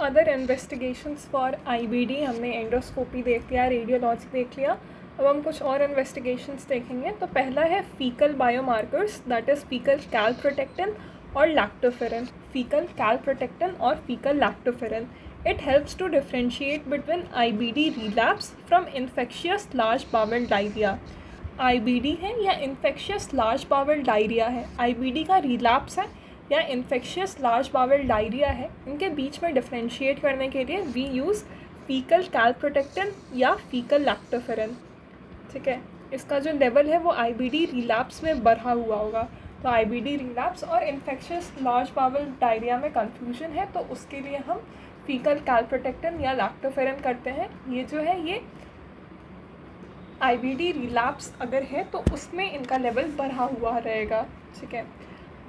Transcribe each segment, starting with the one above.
Other investigations for IBD. हमने endoscopy देख लिया, रेडियोलॉजी देख लिया, अब हम कुछ और इन्वेस्टिगेशंस देखेंगे। तो पहला है faecal biomarkers, that is faecal calprotectin और लैक्टोफेरिन। फीकल कैलप्रोटेक्टिन और faecal lactoferrin, it helps to differentiate between IBD relapse from infectious large bowel diarrhoea. IBD है या इन्फेक्शियस लार्ज बाउल डायरिया है, आईबीडी का रिलैप्स है या इन्फेक्शियस लार्ज बाउल डायरिया है, इनके बीच में डिफ्रेंशिएट करने के लिए वी यूज़ फीकल कैलप्रोटेक्टिन या फीकल लैक्टोफेरिन। ठीक है, इसका जो लेवल है वो आईबीडी रिलैप्स में बढ़ा हुआ होगा। तो आईबीडी रिलैप्स और इन्फेक्शियस लार्ज बाउल डायरिया में कंफ्यूजन है, तो उसके लिए हम फीकल कैलप्रोटेक्टिन या लैक्टोफेरिन करते हैं। ये जो है ये आईबीडी रिलैप्स अगर है तो उसमें इनका लेवल बढ़ा हुआ रहेगा। ठीक है,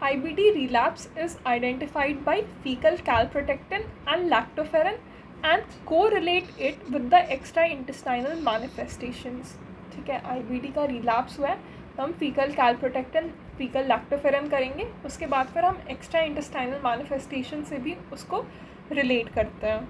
IBD relapse is identified by fecal calprotectin and lactoferrin and correlate it with the extraintestinal manifestations। ठीक है, IBD का relapse हुआ है तो हम fecal calprotectin fecal lactoferrin करेंगे, उसके बाद फिर हम extraintestinal manifestation से भी उसको relate करते हैं।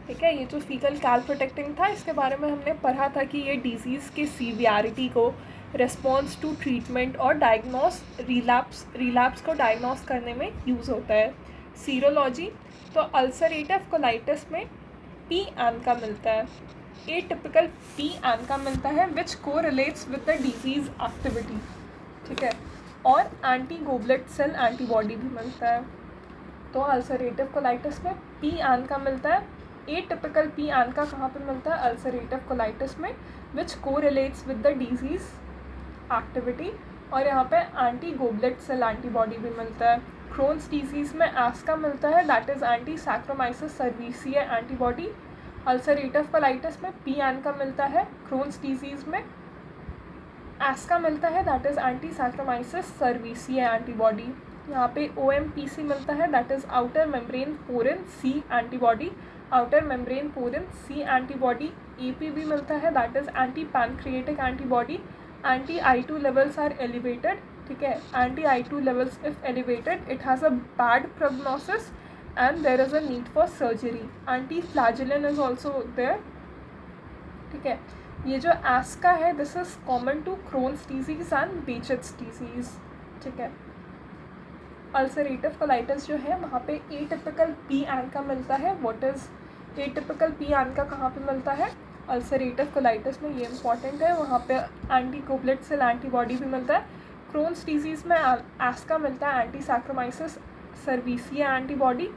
ठीक है, ये जो fecal calprotectin था इसके बारे में हमने पढ़ा था कि ये डिजीज़ की सीवियरिटी को, रेस्पॉन्स टू ट्रीटमेंट और डायग्नोस रिलैप्स को डायग्नोस करने में यूज़ होता है। सीरोलॉजी, तो अल्सरेटिव कोलाइटिस में पी एनका मिलता है, एटिपिकल पी एनका मिलता है विच को relates with the disease activity. ठीक है, और एंटी गोबलेट सेल एंटीबॉडी भी मिलता है। तो अल्सरेटिव कोलाइटिस में पी एनका मिलता है, एटिपिकल पी एनका कहाँ पे मिलता है, अल्सरेटिव कोलाइटिस में, विच को relates with the disease activity, और यहाँ पे एंटी गोबलेट सेल एंटीबॉडी भी मिलता है। क्रोन्स डिजीज़ में एस्का मिलता है, that is anti saccharomyces cerevisiae antibody. Ulcerative colitis में पी एनका मिलता है, क्रोन्स डिजीज़ में एस्का मिलता है, that is anti saccharomyces cerevisiae antibody. यहाँ पे OMPC मिलता है, that is outer membrane porin C antibody, outer membrane porin C antibody. APB मिलता है, that is anti pancreatic antibody. anti-I2 levels are elevated। ठीक है, anti-I2 levels if elevated it has a bad prognosis and there is a need for surgery। anti-flagellin is also there। ठीक है, ये जो एस्का है this is common to Crohn's disease and Behcet's disease. ठीक है, अल्सरेटिव कोलाइटिस जो है वहाँ पे एटिपिकल पी एनका मिलता है। What is atypical P Enka, कहाँ पे मिलता है, अल्सरेटिव कोलाइटिस में, ये इंपॉर्टेंट है। वहाँ पे एंटी गोबलेट सेल एंटीबॉडी भी मिलता है। क्रोन्स डिजीज़ में एस्का मिलता है, एंटी सैक्रोमाइसिस सर्विसिया एंटीबॉडी।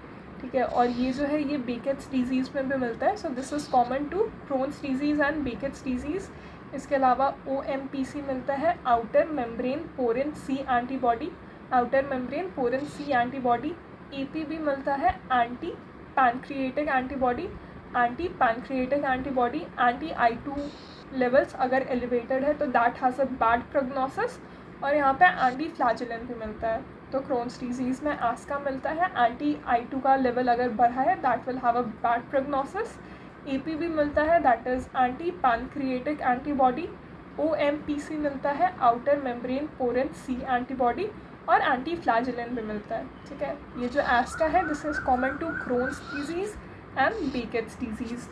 ठीक है, और ये जो है ये बेकेट्स डिजीज़ में भी मिलता है। So this is common to Crohn's disease and Behcet's disease. इसके अलावा OMPC मिलता है, outer membrane porin C antibody, outer membrane porin C antibody. APB मिलता है, anti pancreatic antibody, anti pancreatic antibody. anti-I2 levels अगर एलिवेटेड है तो that has a bad prognosis, और यहाँ पे एंटी फ्लैजेलन भी मिलता है। तो क्रोन्स डिजीज़ में एस्का मिलता है, anti-I2 का लेवल अगर बढ़ा है that will have a bad prognosis. APB मिलता है, that is anti pancreatic antibody. OMPC मिलता है, outer membrane porin C antibody, और एंटी फ्लैजेलन भी मिलता है। ठीक है, ये जो एस्का है this is common to Crohn's disease and Behçet's disease।